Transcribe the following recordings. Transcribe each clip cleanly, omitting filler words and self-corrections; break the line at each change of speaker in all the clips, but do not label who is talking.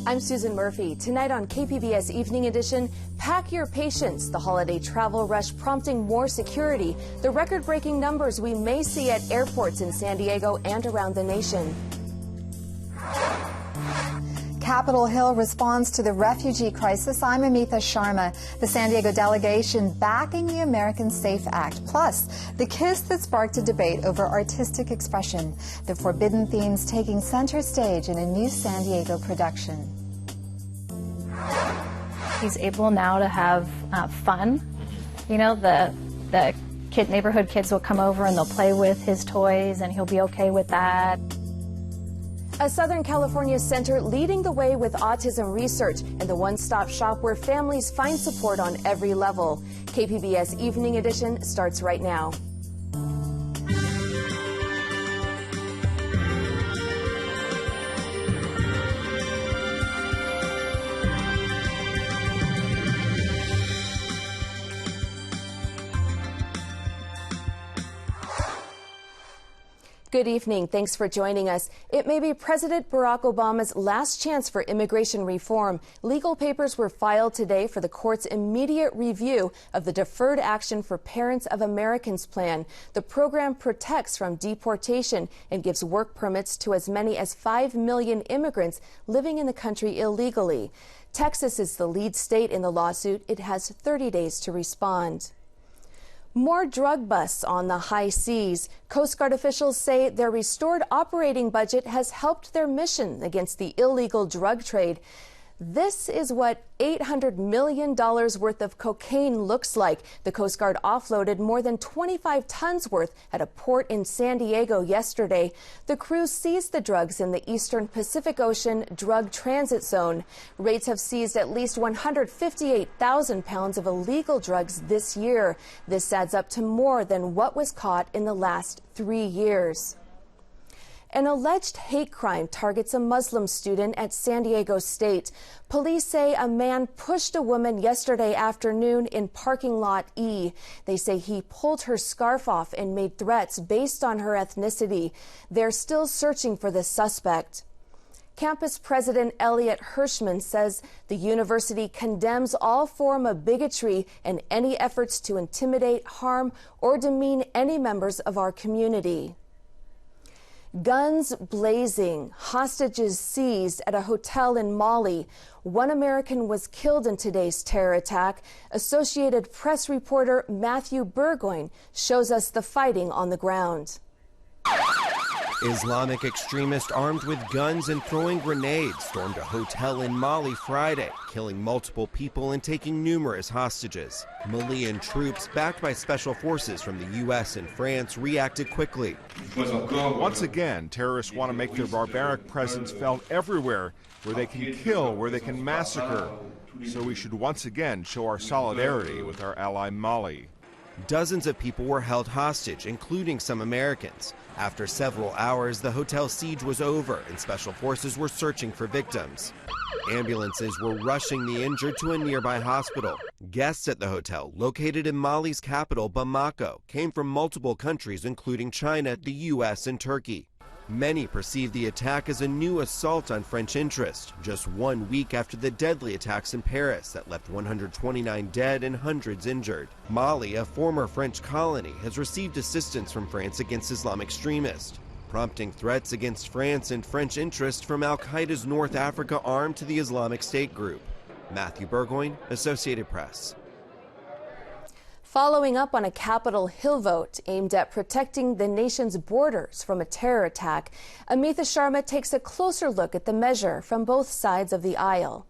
I'm Susan Murphy. Tonight on KPBS Evening Edition, pack your patience. The holiday travel rush prompting more security. The record-breaking numbers we may see at airports in San Diego and around the nation.
Capitol Hill responds to the refugee crisis. I'm Amita Sharma. The San Diego delegation backing the American Safe Act. Plus, the kiss that sparked a debate over artistic expression. The forbidden themes taking center stage in a new San Diego production.
He's able now to have fun. You know, the neighborhood kids will come over and they'll play with his toys, and he'll be okay with that.
A Southern California center leading the way with autism research and the one-stop shop where families find support on every level. KPBS Evening Edition starts right now. Good evening. Thanks for joining us. It may be President Barack Obama's last chance for immigration reform. Legal papers were filed today for the court's immediate review of the Deferred Action for Parents of Americans plan. The program protects from deportation and gives work permits to as many as 5 million immigrants living in the country illegally. Texas is the lead state in the lawsuit. It has 30 days to respond. More drug busts on the high seas. Coast Guard officials say their restored operating budget has helped their mission against the illegal drug trade. This is what $800 million worth of cocaine looks like. The Coast Guard offloaded more than 25 tons worth at a port in San Diego yesterday. The crew seized the drugs in the Eastern Pacific Ocean Drug Transit Zone. Raids have seized at least 158,000 pounds of illegal drugs this year. This adds up to more than what was caught in the last 3 years. An alleged hate crime targets a Muslim student at San Diego State. Police say a man pushed a woman yesterday afternoon in parking lot E. They say he pulled her scarf off and made threats based on her ethnicity. They're still searching for the suspect. Campus President Elliot Hirschman says the university condemns all form of bigotry and any efforts to intimidate, harm, or demean any members of our community. Guns blazing, hostages seized at a hotel in Mali. One American was killed in today's terror attack. Associated Press reporter Matthew Burgoyne shows us the fighting on the ground.
Islamic extremists armed with guns and throwing grenades stormed a hotel in Mali Friday, killing multiple people and taking numerous hostages. Malian troops, backed by special forces from the U.S. and France, reacted quickly.
Once again, terrorists want to make their barbaric presence felt everywhere, where they can kill, where they can massacre. So we should once again show our solidarity with our ally Mali.
Dozens of people were held hostage, including some Americans. After several hours, the hotel siege was over and special forces were searching for victims. Ambulances were rushing the injured to a nearby hospital. Guests at the hotel, located in Mali's capital, Bamako, came from multiple countries, including China, the U.S., and Turkey. Many perceive the attack as a new assault on French interest, just 1 week after the deadly attacks in Paris that left 129 dead and hundreds injured. Mali, a former French colony, has received assistance from France against Islamic extremists, prompting threats against France and French interest from Al-Qaeda's North Africa arm to the Islamic State group. Matthew Burgoyne, Associated Press.
Following up on a Capitol Hill vote aimed at protecting the nation's borders from a terror attack, Amita Sharma takes a closer look at the measure from both sides of the aisle.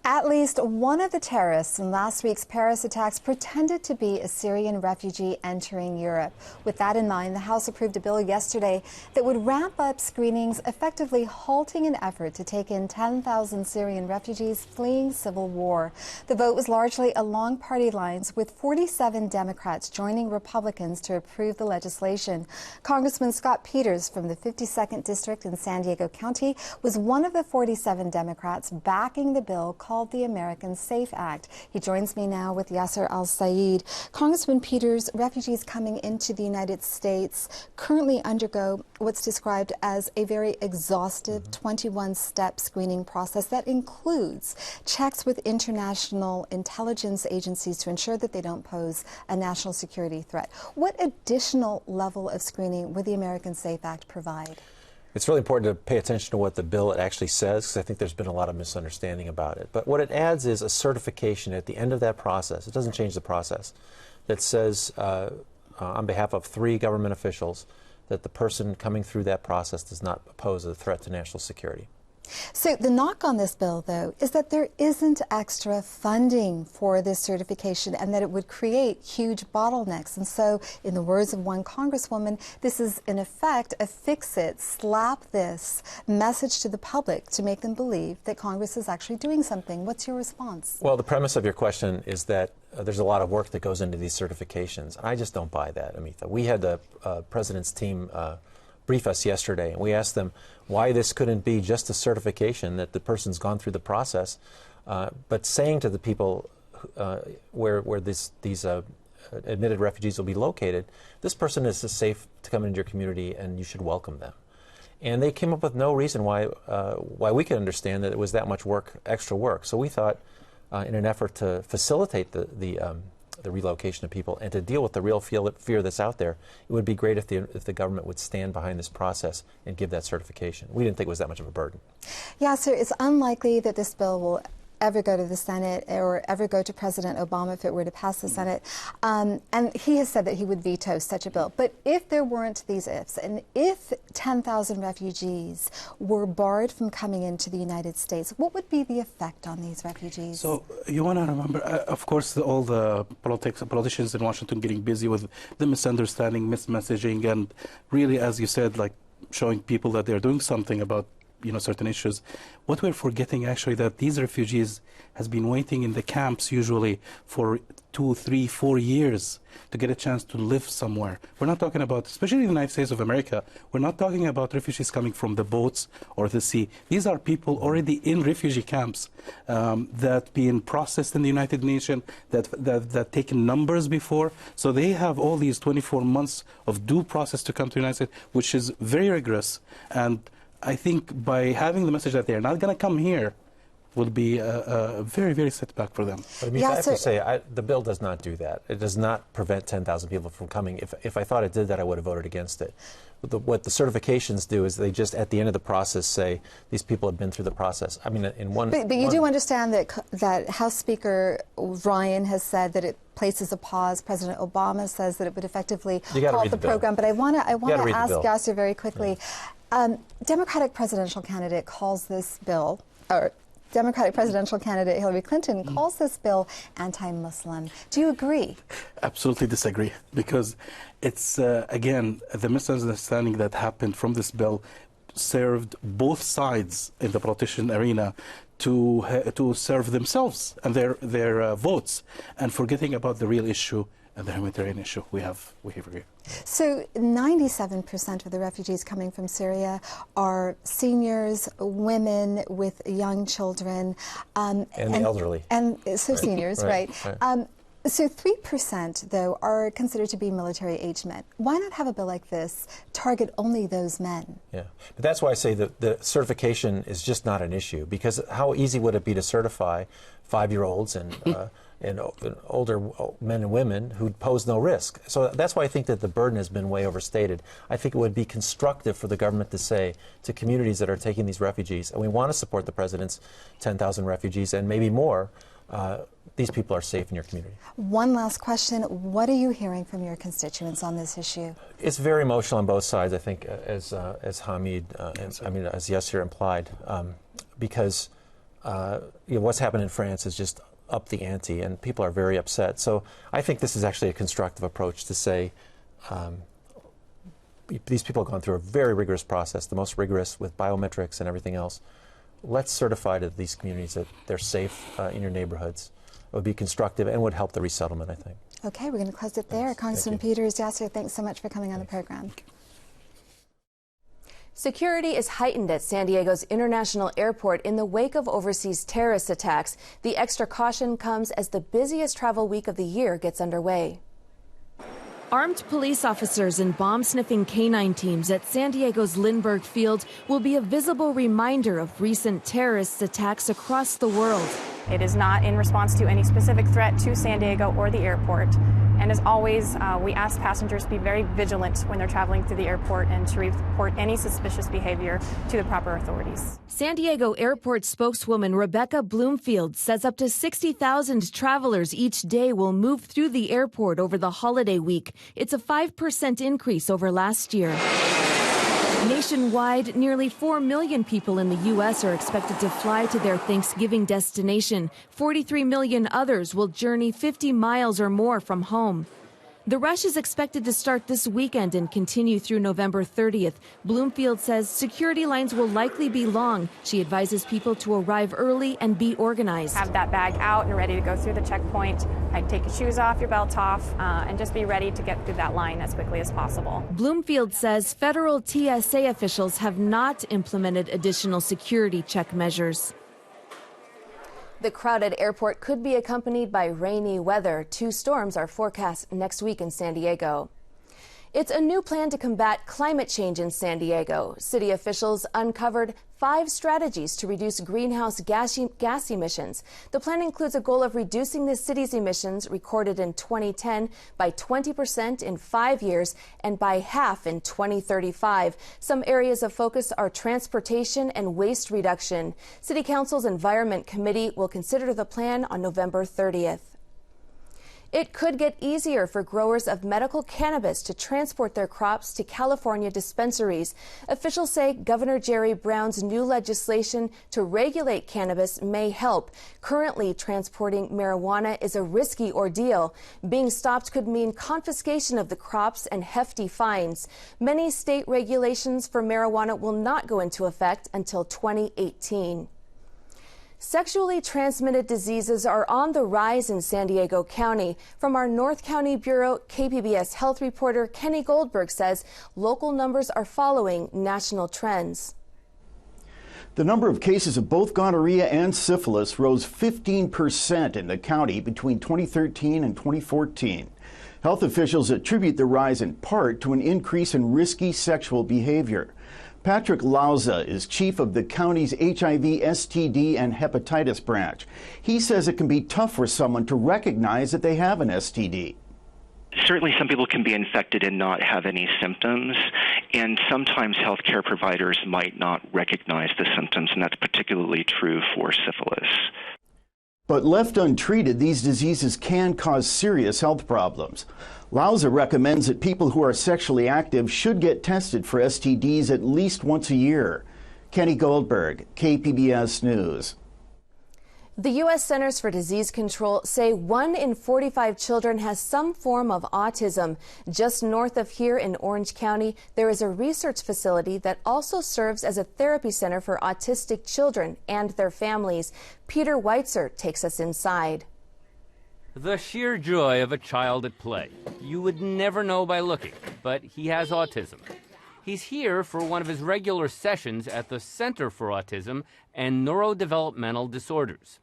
At least one of the terrorists in last week's Paris attacks pretended to be a Syrian refugee entering Europe. With that in mind, the House approved a bill yesterday that would ramp up screenings, effectively halting an effort to take in 10,000 Syrian refugees fleeing civil war. The vote was largely along party lines, with 47 Democrats joining Republicans to approve the legislation. Congressman Scott Peters from the 52nd District in San Diego County was one of the 47 Democrats backing the bill, called the American Safe Act. He joins me now with Yasser Al-Sayed. Congressman Peters, refugees coming into the United States currently undergo what's described as a very exhaustive 21-step screening process that includes checks with international intelligence agencies to ensure that they don't pose a national security threat. What additional level of screening would the American Safe Act provide?
It's really important to pay attention to what the bill actually says, because I think there's been a lot of misunderstanding about it. But what it adds is a certification at the end of that process. It doesn't change the process. That says, on behalf of 3 government officials, that the person coming through that process does not pose a threat to national security.
So the knock on this bill, though, is that there isn't extra funding for this certification and that it would create huge bottlenecks. And so, in the words of one congresswoman, this is, in effect, a fix-it, slap this message to the public to make them believe that Congress is actually doing something. What's your response?
Well, the premise of your question is that there's a lot of work that goes into these certifications. I just don't buy that, Amita. We had the president's team brief us yesterday, and we asked them why this couldn't be just a certification that the person's gone through the process, but saying to the people where these admitted refugees will be located, this person is safe to come into your community and you should welcome them. And they came up with no reason why we could understand that it was that much work, extra work. So we thought, in an effort to facilitate the relocation of people and to deal with the real fear that's out there, it would be great if the government would stand behind this process and give that certification. We didn't think it was that much of a burden.
Yeah, so it's unlikely that this bill will ever go to the Senate or ever go to President Obama if it were to pass the Senate. And he has said that he would veto such a bill. But if there weren't these ifs, and if 10,000 refugees were barred from coming into the United States, what would be the effect on these refugees?
So you want to remember, of course, all the politicians in Washington getting busy with the misunderstanding, mismessaging, and really, as you said, like showing people that they're doing something about certain issues. What we're forgetting actually that these refugees has been waiting in the camps usually for 2, 3, 4 years to get a chance to live somewhere. We're not talking about, especially in the United States of America, we're not talking about refugees coming from the boats or the sea. These are people already in refugee camps that being processed in the United Nations, that taken numbers before. So they have all these 24 months of due process to come to the United States, which is very rigorous. And I think by having the message that they're not going to come here will be a very, very setback for them.
But I mean, I have to say, the bill does not do that. It does not prevent 10,000 people from coming. If I thought it did that, I would have voted against it. What the certifications do is they just, at the end of the process, say these people have been through the process. I mean, in one...
But you do understand that House Speaker Ryan has said that it places a pause. President Obama says that it would effectively halt the program. But I want to ask Yasser very quickly. Yeah. Democratic presidential candidate calls this bill, or Democratic presidential candidate Hillary Clinton calls this bill anti-Muslim. Do you agree?
Absolutely disagree, because it's, again, the misunderstanding that happened from this bill served both sides in the politician arena to serve themselves and their votes, and forgetting about the real issue and the humanitarian issue we have here.
So 97% of the refugees coming from Syria are seniors, women with young children.
And the elderly.
And so seniors, right. So 3%, though, are considered to be military-aged men. Why not have a bill like this target only those men? Yeah,
but that's why I say that the certification is just not an issue, because how easy would it be to certify 5-year-olds and older men and women who pose no risk? So that's why I think that the burden has been way overstated. I think it would be constructive for the government to say to communities that are taking these refugees, and we want to support the president's 10,000 refugees and maybe more, these people are safe in your community.
One last question. What are you hearing from your constituents on this issue?
It's very emotional on both sides, I think, as Hamid, as Yasser implied, because what's happened in France is just up the ante, and people are very upset. So I think this is actually a constructive approach to say these people have gone through a very rigorous process, the most rigorous with biometrics and everything else. Let's certify to these communities that they're safe in your neighborhoods. It would be constructive and would help the resettlement, I think.
Okay, we're going to close it there. Congressman Peters, Yasser, thanks so much for coming on the program.
Security is heightened at San Diego's International Airport in the wake of overseas terrorist attacks. The extra caution comes as the busiest travel week of the year gets underway. Armed police officers and bomb-sniffing canine teams at San Diego's Lindbergh Field will be a visible reminder of recent terrorist attacks across the world.
It is not in response to any specific threat to San Diego or the airport. And as always, we ask passengers to be very vigilant when they're traveling through the airport and to report any suspicious behavior to the proper authorities.
San Diego Airport spokeswoman Rebecca Bloomfield says up to 60,000 travelers each day will move through the airport over the holiday week. It's a 5% increase over last year. Nationwide, nearly 4 million people in the U.S. are expected to fly to their Thanksgiving destination. 43 million others will journey 50 miles or more from home. The rush is expected to start this weekend and continue through November 30th. Bloomfield says security lines will likely be long. She advises people to arrive early and be organized.
Have that bag out and ready to go through the checkpoint. I'd take your shoes off, your belt off, and just be ready to get through that line as quickly as possible.
Bloomfield says federal TSA officials have not implemented additional security check measures. The crowded airport could be accompanied by rainy weather. 2 storms are forecast next week in San Diego. It's a new plan to combat climate change in San Diego. City officials uncovered 5 strategies to reduce greenhouse gas emissions. The plan includes a goal of reducing the city's emissions recorded in 2010 by 20% in 5 years and by half in 2035. Some areas of focus are transportation and waste reduction. City Council's Environment Committee will consider the plan on November 30th. It could get easier for growers of medical cannabis to transport their crops to California dispensaries. Officials say Governor Jerry Brown's new legislation to regulate cannabis may help. Currently, transporting marijuana is a risky ordeal. Being stopped could mean confiscation of the crops and hefty fines. Many state regulations for marijuana will not go into effect until 2018. Sexually transmitted diseases are on the rise in San Diego County. From our North County Bureau, KPBS health reporter Kenny Goldberg says local numbers are following national trends.
The number of cases of both gonorrhea and syphilis rose 15% in the county between 2013 and 2014. Health officials attribute the rise in part to an increase in risky sexual behavior. Patrick Lauza is chief of the county's HIV, STD, and hepatitis branch. He says it can be tough for someone to recognize that they have an STD.
Certainly some people can be infected and not have any symptoms, and sometimes healthcare providers might not recognize the symptoms, and that's particularly true for syphilis.
But left untreated, these diseases can cause serious health problems. Lauza recommends that people who are sexually active should get tested for STDs at least once a year. Kenny Goldberg, KPBS News.
The U.S. Centers for Disease Control say 1 in 45 children has some form of autism. Just north of here in Orange County, there is a research facility that also serves as a therapy center for autistic children and their families. Peter Weitzer takes us inside.
The sheer joy of a child at play. You would never know by looking, but he has autism. He's here for one of his regular sessions at the Center for Autism and Neurodevelopmental Disorders.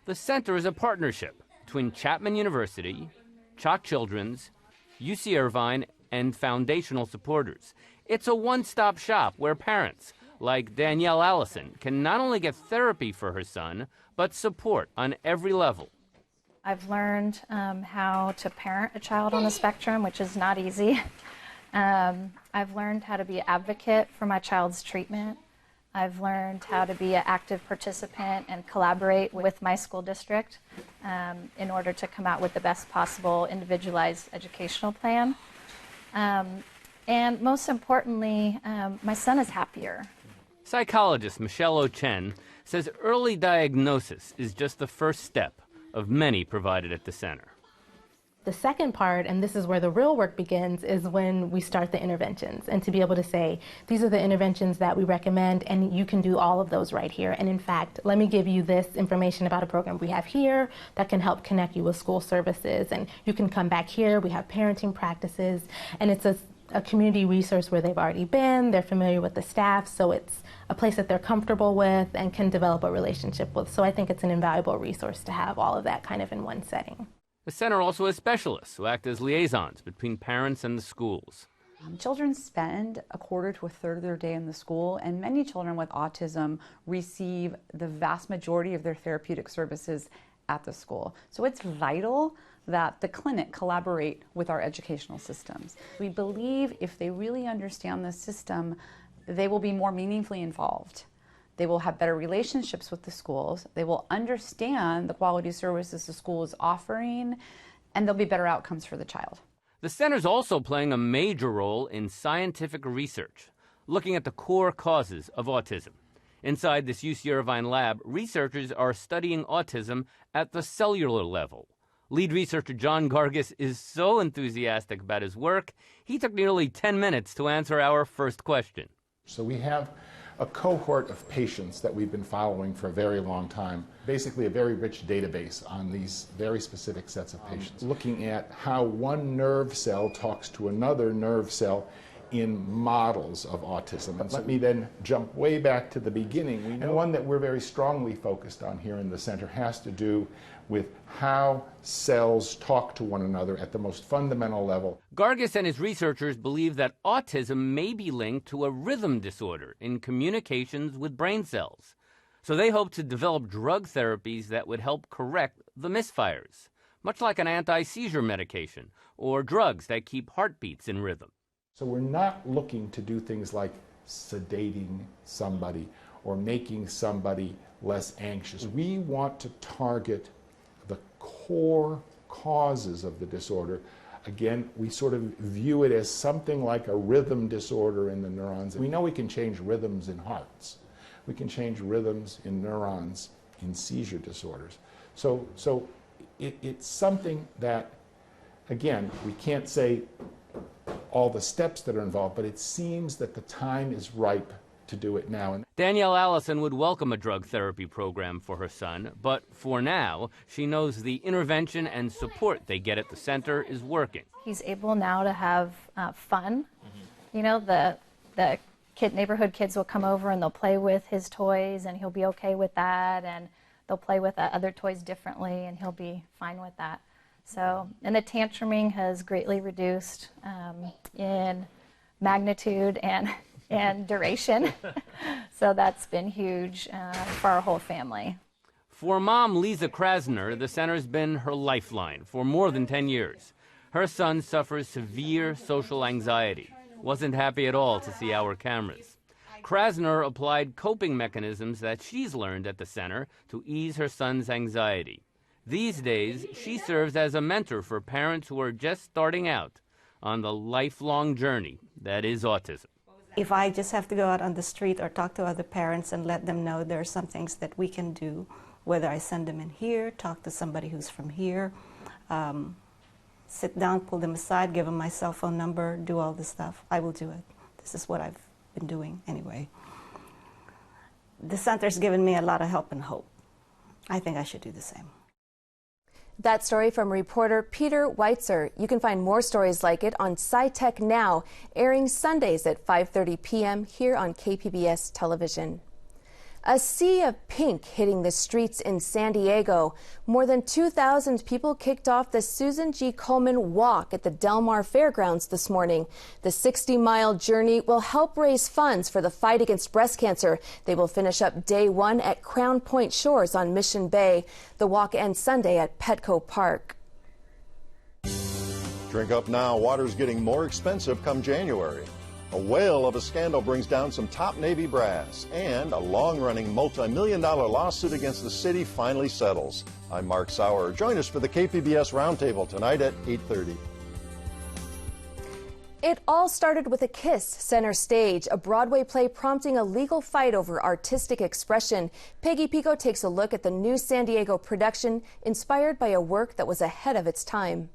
The center is a partnership between Chapman University, Chalk Children's, UC Irvine, and foundational supporters. It's a one-stop shop where parents, like Danielle Allison, can not only get therapy for her son, but support on every level.
I've learned how to parent a child on the spectrum, which is not easy. I've learned how to be an advocate for my child's treatment. I've learned how to be an active participant and collaborate with my school district in order to come out with the best possible individualized educational plan. And most importantly, my son is happier.
Psychologist Michelle Ochen says early diagnosis is just the first step of many provided at the center.
The second part, and this is where the real work begins, is when we start the interventions, and to be able to say, these are the interventions that we recommend, and you can do all of those right here. And in fact, let me give you this information about a program we have here that can help connect you with school services, and you can come back here. We have parenting practices, and it's a a community resource where they've already been, they're familiar with the staff, so it's a place that they're comfortable with and can develop a relationship with. So I think it's an invaluable resource to have all of that kind of in one setting.
The center also has specialists who act as liaisons between parents and the schools.
Children spend a quarter to a third of their day in the school, and many children with autism receive the vast majority of their therapeutic services at the school. So it's vital that the clinic collaborate with our educational systems. We believe if they really understand the system, they will be more meaningfully involved. They will have better relationships with the schools. They will understand the quality services the school is offering, and there'll be better outcomes for the child.
The center's also playing a major role in scientific research, looking at the core causes of autism. Inside this UC Irvine lab, researchers are studying autism at the cellular level. Lead researcher John Gargis is so enthusiastic about his work, he took nearly 10 minutes to answer our first question.
So we have a cohort of patients that we've been following for a very long time, basically a very rich database on these very specific sets of patients, looking at how one nerve cell talks to another nerve cell in models of autism. And let me then jump way back to the beginning. And one that we're very strongly focused on here in the center has to do with how cells talk to one another at the most fundamental level.
Gargis and his researchers believe that autism may be linked to a rhythm disorder in communications with brain cells. So they hope to develop drug therapies that would help correct the misfires, much like an anti-seizure medication or drugs that keep heartbeats in rhythm.
So we're not looking to do things like sedating somebody or making somebody less anxious. We want to target the core causes of the disorder. Again, we sort of view it as something like a rhythm disorder in the neurons. We know we can change rhythms in hearts. We can change rhythms in neurons in seizure disorders. So it's something that, again, we can't say all the steps that are involved, but it seems that the time is ripe to do it now.
Danielle Allison would welcome a drug therapy program for her son, but for now, she knows the intervention and support they get at the center is working.
He's able now to have fun. You know, the neighborhood kids will come over and they'll play with his toys, and he'll be okay with that, and they'll play with other toys differently, and he'll be fine with that. So, and the tantruming has greatly reduced in magnitude and duration. So that's been huge for our whole family.
For mom Lisa Krasner, the center's been her lifeline for more than 10 years. Her son suffers severe social anxiety. Wasn't happy at all to see our cameras. Krasner applied coping mechanisms that she's learned at the center to ease her son's anxiety. These days, she serves as a mentor for parents who are just starting out on the lifelong journey that is autism.
If I just have to go out on the street or talk to other parents and let them know there are some things that we can do, whether I send them in here, talk to somebody who's from here, sit down, pull them aside, give them my cell phone number, do all this stuff, I will do it. This is what I've been doing anyway. The center's given me a lot of help and hope. I think I should do the same.
That story from reporter Peter Weitzer. You can find more stories like it on SciTech Now, airing Sundays at 5:30 p.m. here on KPBS television. A sea of pink hitting the streets in San Diego. More than 2,000 people kicked off the Susan G. Komen Walk at the Del Mar Fairgrounds this morning. The 60-mile journey will help raise funds for the fight against breast cancer. They will finish up day one at Crown Point Shores on Mission Bay. The walk ends Sunday at Petco Park.
Drink up now. Water's getting more expensive come January. A whale of a scandal brings down some top Navy brass, and a long-running multi-million-dollar lawsuit against the city finally settles. I'm Mark Sauer. Join us for the KPBS Roundtable tonight at 8:30.
It all started with a kiss center stage, a Broadway play prompting a legal fight over artistic expression. Peggy Pico takes a look at the new San Diego production, inspired by a work that was ahead of its time.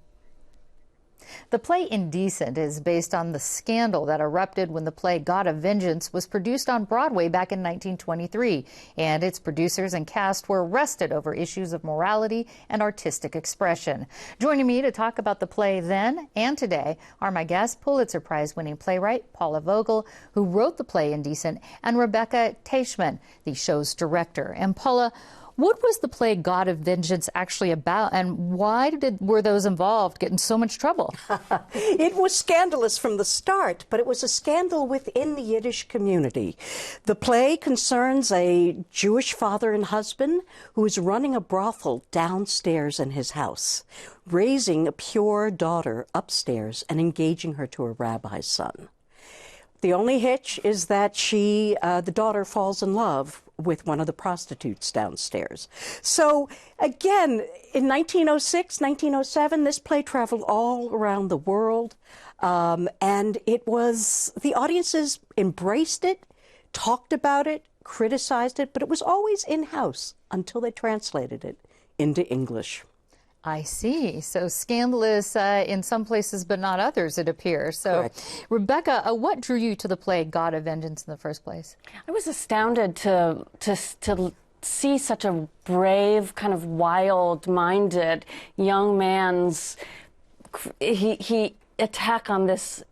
The play Indecent is based on the scandal that erupted when the play God of Vengeance was produced on Broadway back in 1923, and its producers and cast were arrested over issues of morality and artistic expression. Joining me to talk about the play then and today are my guests, Pulitzer Prize-winning playwright Paula Vogel, who wrote the play Indecent, and Rebecca Teichman, the show's director. And Paula, what was the play God of Vengeance actually about, and why were those involved get in so much trouble?
It was scandalous from the start, but it was a scandal within the Yiddish community. The play concerns a Jewish father and husband who is running a brothel downstairs in his house, raising a pure daughter upstairs and engaging her to a rabbi's son. The only hitch is that the daughter falls in love with one of the prostitutes downstairs. So again, in 1906, 1907, this play traveled all around the world. And the audiences embraced it, talked about it, criticized it, but it was always in-house until they translated it into English.
I see. So scandalous in some places, but not others, it appears. So, correct. Rebecca, what drew you to the play God of Vengeance in the first place?
I was astounded to see such a brave, kind of wild-minded young man's attack on this,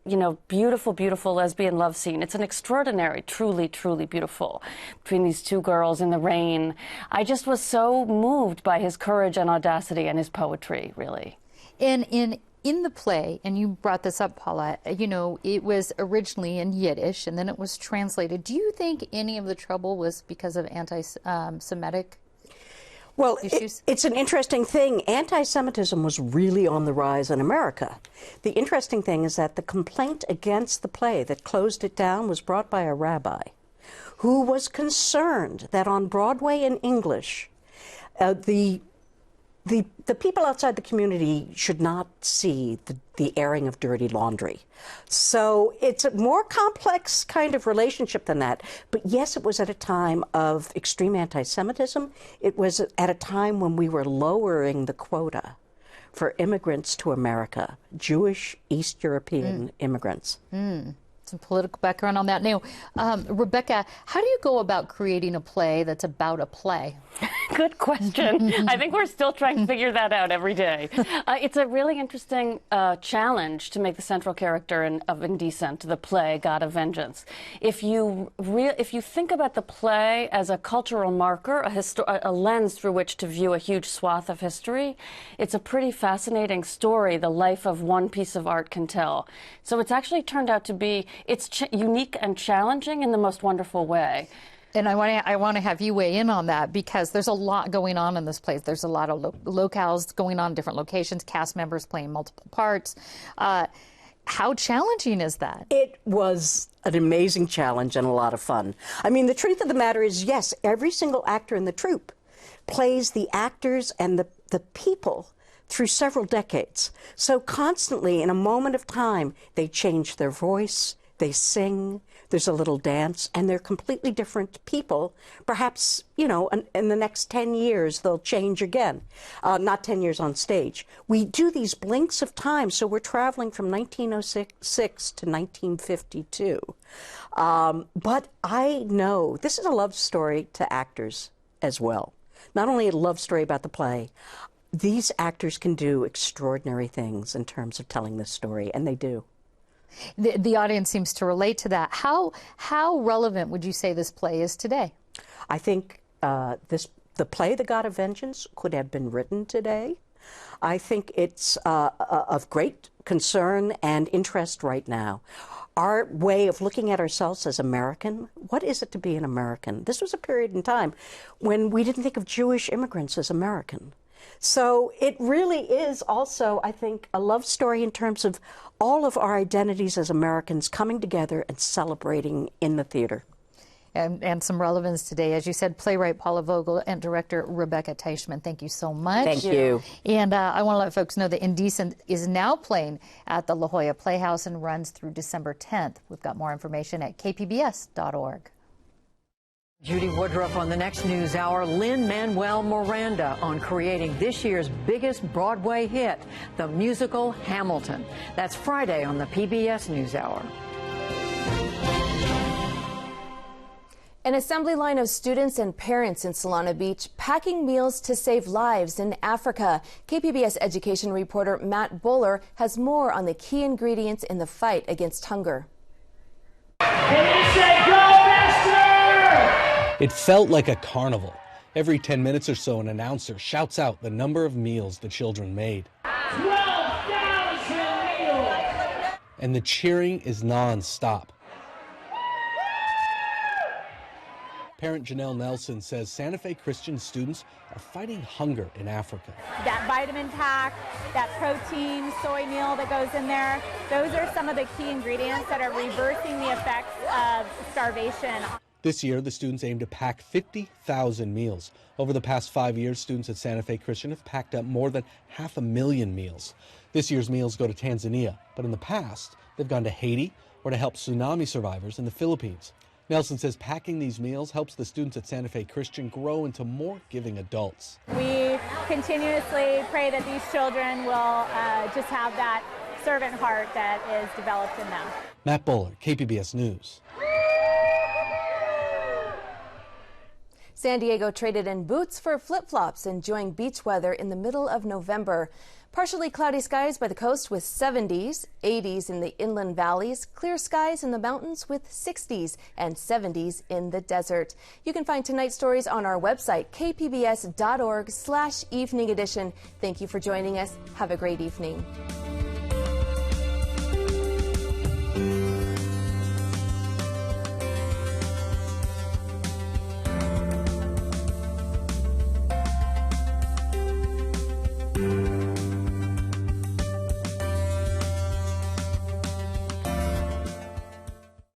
beautiful, beautiful lesbian love scene. It's an extraordinary, truly, truly beautiful, between these two girls in the rain. I just was so moved by his courage and audacity and his poetry, really. In the play, and you brought this up, Paula, it was originally in Yiddish, and then it was translated. Do you think any of the trouble was because of anti-Semitic
Well,
issues?
It's an interesting thing. Anti-Semitism was really on the rise in America. The interesting thing is that the complaint against the play that closed it down was brought by a rabbi who was concerned that on Broadway in English, the people outside the community should not see the airing of dirty laundry. So it's a more complex kind of relationship than that. But yes, it was at a time of extreme anti-Semitism. It was at a time when we were lowering the quota for immigrants to America, Jewish East European immigrants.
Some political background on that. Now, Rebecca, how do you go about creating a play that's about a play?
Good question. I think we're still trying to figure that out every day. It's a really interesting challenge to make the central character of Indecent, the play God of Vengeance. If you think about the play as a cultural marker, a lens through which to view a huge swath of history, it's a pretty fascinating story the life of one piece of art can tell. So it's actually turned out to be unique and challenging in the most wonderful way.
And I want to have you weigh in on that, because there's a lot going on in this place. There's a lot of locales going on, different locations, cast members playing multiple parts. How challenging is that?
It was an amazing challenge and a lot of fun. I mean, the truth of the matter is, yes, every single actor in the troupe plays the actors and the people through several decades. So constantly, in a moment of time, they change their voice, they sing, there's a little dance, and they're completely different people. Perhaps, in the next 10 years, they'll change again. Not 10 years on stage. We do these blinks of time, so we're traveling from 1906 to 1952. But I know this is a love story to actors as well. Not only a love story about the play, these actors can do extraordinary things in terms of telling this story, and they do.
The audience seems to relate to that. How relevant would you say this play is today?
I think the play The God of Vengeance could have been written today. I think it's of great concern and interest right now. Our way of looking at ourselves as American, what is it to be an American? This was a period in time when we didn't think of Jewish immigrants as American. So it really is also, I think, a love story in terms of all of our identities as Americans coming together and celebrating in the theater.
And some relevance today. As you said, playwright Paula Vogel and director Rebecca Teichman, thank you so much.
Thank you.
And I want to let folks know that Indecent is now playing at the La Jolla Playhouse and runs through December 10th. We've got more information at kpbs.org.
Judy Woodruff on the next News Hour. Lin-Manuel Miranda on creating this year's biggest Broadway hit, the musical Hamilton. That's Friday on the PBS News Hour.
An assembly line of students and parents in Solana Beach packing meals to save lives in Africa. KPBS education reporter Matt Bowler has more on the key ingredients in the fight against hunger.
It felt like a carnival. Every 10 minutes or so, an announcer shouts out the number of meals the children made.
12,000 meals!
And the cheering is non-stop. Parent Janelle Nelson says Santa Fe Christian students are fighting hunger in Africa.
That vitamin pack, that protein, soy meal that goes in there, those are some of the key ingredients that are reversing the effects of starvation.
This year, the students aim to pack 50,000 meals. Over the past 5 years, students at Santa Fe Christian have packed up more than 500,000 meals. This year's meals go to Tanzania, but in the past, they've gone to Haiti or to help tsunami survivors in the Philippines. Nelson says packing these meals helps the students at Santa Fe Christian grow into more giving adults.
We continuously pray that these children will just have that servant heart that is developed in them.
Matt Bowler, KPBS News.
San Diego traded in boots for flip-flops, enjoying beach weather in the middle of November. Partially cloudy skies by the coast with 70s, 80s in the inland valleys, clear skies in the mountains with 60s and 70s in the desert. You can find tonight's stories on our website, kpbs.org/evening edition. Thank you for joining us. Have a great evening.